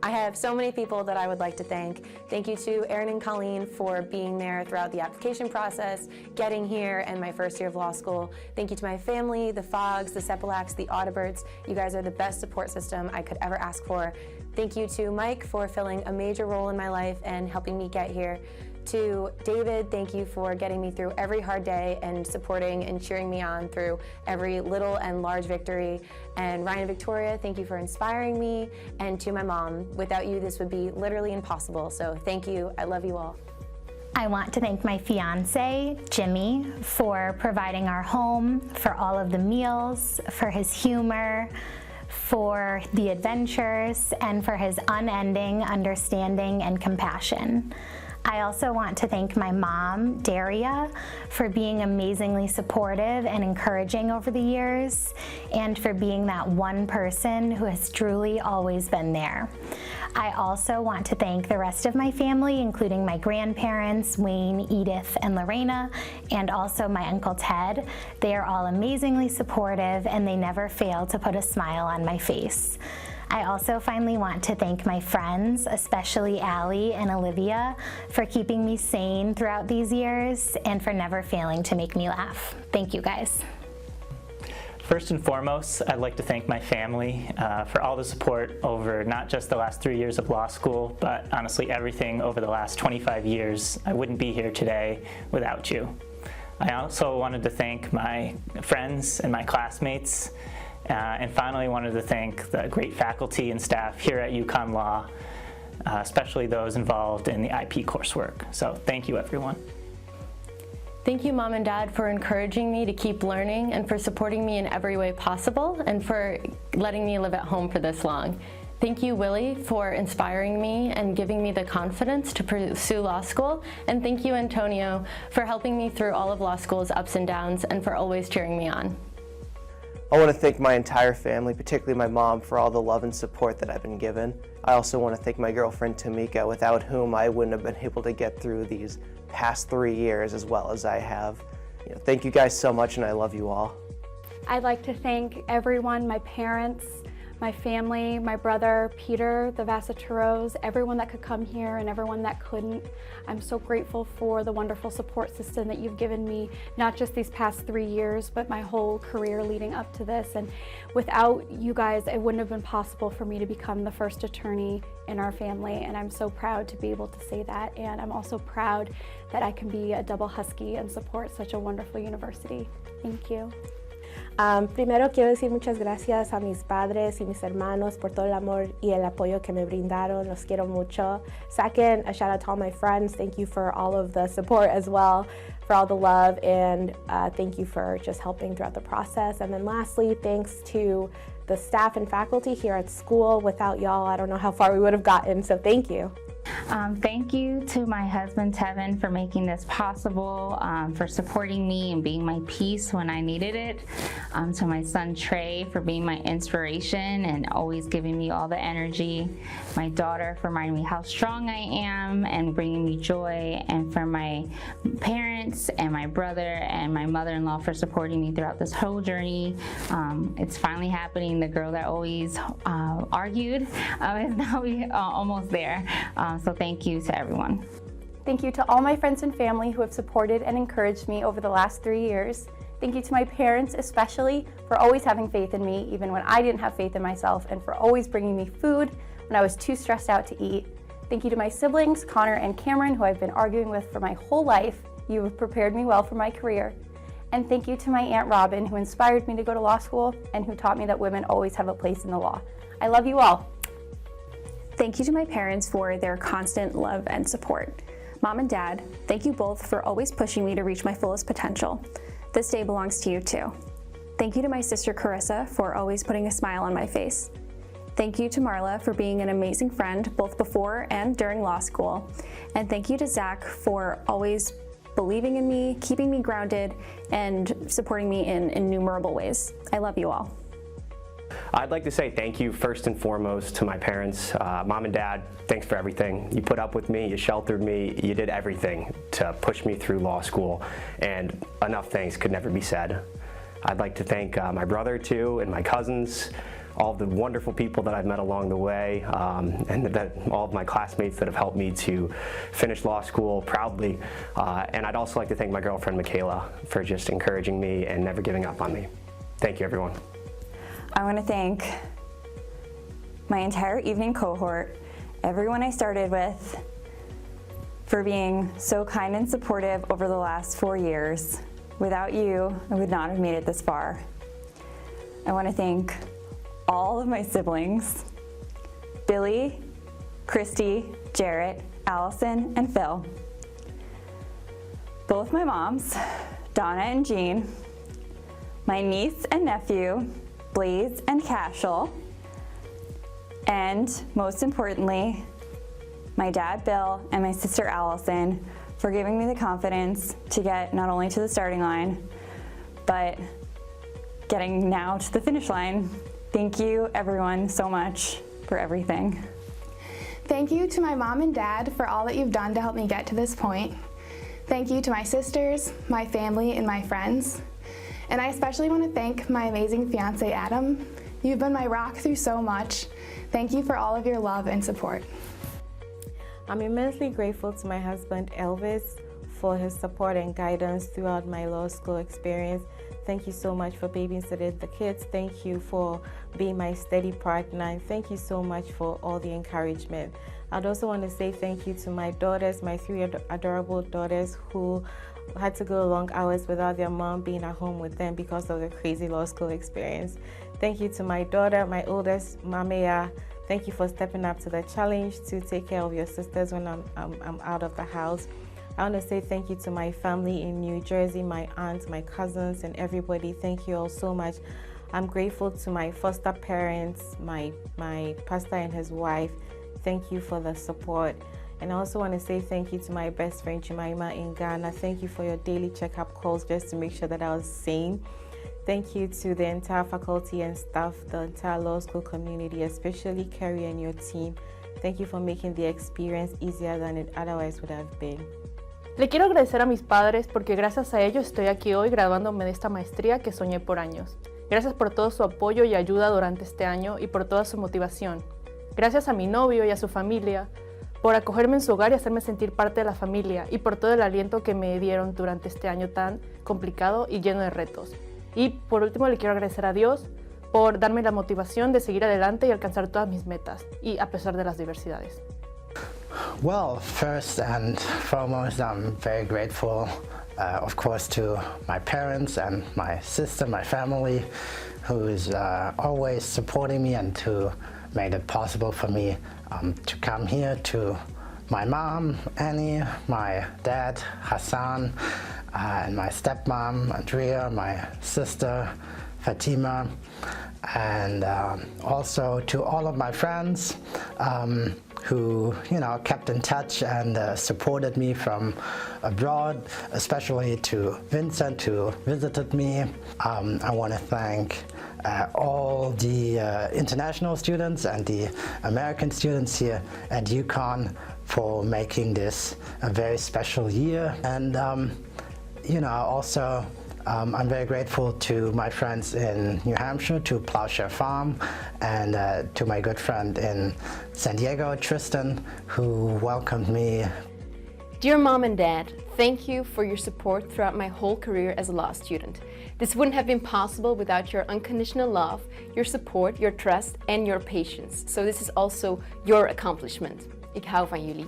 I have so many people that I would like to thank. Thank you to Aaron and Colleen for being there throughout the application process, getting here, and my first year of law school. Thank you to my family, the Foggs, the Sepalacs, the Audibirds. You guys are the best support system I could ever ask for. Thank you to Mike for filling a major role in my life and helping me get here. To David, thank you for getting me through every hard day and supporting and cheering me on through every little and large victory. And Ryan and Victoria, thank you for inspiring me. And to my mom, without you, this would be literally impossible. So thank you. I love you all. I want to thank my fiance, Jimmy, for providing our home, for all of the meals, for his humor, for the adventures, and for his unending understanding and compassion. I also want to thank my mom, Daria, for being amazingly supportive and encouraging over the years, and for being that one person who has truly always been there. I also want to thank the rest of my family, including my grandparents, Wayne, Edith, and Lorena, and also my Uncle Ted. They are all amazingly supportive, and they never fail to put a smile on my face. I also finally want to thank my friends, especially Allie and Olivia, for keeping me sane throughout these years and for never failing to make me laugh. Thank you, guys. First and foremost, I'd like to thank my family for all the support over not just the last 3 years of law school, but honestly everything over the last 25 years. I wouldn't be here today without you. I also wanted to thank my friends and my classmates, and finally wanted to thank the great faculty and staff here at UConn Law, especially those involved in the IP coursework. So thank you, everyone. Thank you, Mom and Dad, for encouraging me to keep learning and for supporting me in every way possible and for letting me live at home for this long. Thank you, Willie, for inspiring me and giving me the confidence to pursue law school. And thank you, Antonio, for helping me through all of law school's ups and downs and for always cheering me on. I want to thank my entire family, particularly my mom, for all the love and support that I've been given. I also want to thank my girlfriend, Tamika, without whom I wouldn't have been able to get through these past 3 years as well as I have. Thank you guys so much, and I love you all. I'd like to thank everyone, my parents, my family, my brother, Peter, the Vassaturos, everyone that could come here and everyone that couldn't. I'm so grateful for the wonderful support system that you've given me, not just these past 3 years, but my whole career leading up to this. And without you guys, it wouldn't have been possible for me to become the first attorney in our family. And I'm so proud to be able to say that. And I'm also proud that I can be a double Husky and support such a wonderful university. Thank you. Primero quiero decir muchas gracias a mis padres y mis hermanos por todo el amor y el apoyo que me brindaron. Los quiero mucho. Second, a shout out to all my friends. Thank you for all of the support as well, for all the love, and thank you for just helping throughout the process. And then lastly, thanks to the staff and faculty here at school. Without y'all, I don't know how far we would have gotten, so thank you. Thank you to my husband Tevin for making this possible, for supporting me and being my peace when I needed it. To my son Trey for being my inspiration and always giving me all the energy. My daughter for reminding me how strong I am and bringing me joy. And for my parents and my brother and my mother-in-law for supporting me throughout this whole journey. It's finally happening. The girl that always argued is now almost there. So thank you to everyone. Thank you to all my friends and family who have supported and encouraged me over the last 3 years. Thank you to my parents especially for always having faith in me even when I didn't have faith in myself, and for always bringing me food when I was too stressed out to eat. Thank you to my siblings, Connor and Cameron, who I've been arguing with for my whole life. You have prepared me well for my career. And thank you to my Aunt Robin, who inspired me to go to law school and who taught me that women always have a place in the law. I love you all. Thank you to my parents for their constant love and support. Mom and Dad, thank you both for always pushing me to reach my fullest potential. This day belongs to you too. Thank you to my sister Carissa for always putting a smile on my face. Thank you to Marla for being an amazing friend both before and during law school. And thank you to Zach for always believing in me, keeping me grounded, and supporting me in innumerable ways. I love you all. I'd like to say thank you first and foremost to my parents. Mom and Dad, thanks for everything. You put up with me, you sheltered me, you did everything to push me through law school, and enough thanks could never be said. I'd like to thank my brother too and my cousins all the wonderful people that I've met along the way, and that all of my classmates that have helped me to finish law school proudly. And I'd also like to thank my girlfriend, Michaela, for just encouraging me and never giving up on me. Thank you, everyone. I want to thank my entire evening cohort, everyone I started with, for being so kind and supportive over the last 4 years. Without you, I would not have made it this far. I want to thank all of my siblings, Billy, Christy, Jarrett, Allison, and Phil. Both my moms, Donna and Jean, my niece and nephew, Blaze and Cashel, and most importantly, my dad, Bill, and my sister, Allison, for giving me the confidence to get not only to the starting line, but getting now to the finish line. Thank you, everyone, so much for everything. Thank you to my mom and dad for all that you've done to help me get to this point. Thank you to my sisters, my family, and my friends. And I especially want to thank my amazing fiance, Adam. You've been my rock through so much. Thank you for all of your love and support. I'm immensely grateful to my husband, Elvis, for his support and guidance throughout my law school experience. Thank you so much for babysitting the kids. Thank you for being my steady partner. And thank you so much for all the encouragement. I'd also want to say thank you to my daughters, my 3 adorable daughters who had to go long hours without their mom being at home with them because of the crazy law school experience. Thank you to my daughter, my oldest, Mamea. Thank you for stepping up to the challenge to take care of your sisters when I'm out of the house. I want to say thank you to my family in New Jersey, my aunt, my cousins, and everybody. Thank you all so much. I'm grateful to my foster parents, my pastor and his wife. Thank you for the support. And I also want to say thank you to my best friend, Jemima, in Ghana. Thank you for your daily checkup calls just to make sure that I was sane. Thank you to the entire faculty and staff, the entire law school community, especially Kerry and your team. Thank you for making the experience easier than it otherwise would have been. Le quiero agradecer a mis padres porque gracias a ellos estoy aquí hoy graduándome de esta maestría que soñé por años. Gracias por todo su apoyo y ayuda durante este año y por toda su motivación. Gracias a mi novio y a su familia por acogerme en su hogar y hacerme sentir parte de la familia y por todo el aliento que me dieron durante este año tan complicado y lleno de retos. Y por último le quiero agradecer a Dios por darme la motivación de seguir adelante y alcanzar todas mis metas, y a pesar de las diversidades. Well, first and foremost, I'm very grateful, of course, to my parents and my sister, my family, who is always supporting me and who made it possible for me to come here, to my mom, Annie, my dad, Hassan, and my stepmom, Andrea, my sister, Fatima, and also to all of my friends who, kept in touch and supported me from abroad, especially to Vincent, who visited me. I want to thank all the international students and the American students here at UConn for making this a very special year. And also I'm very grateful to my friends in New Hampshire, to Plowshare Farm, and to my good friend in San Diego, Tristan, who welcomed me. Dear Mom and Dad, thank you for your support throughout my whole career as a law student. This wouldn't have been possible without your unconditional love, your support, your trust, and your patience. So this is also your accomplishment. Ik hou van jullie.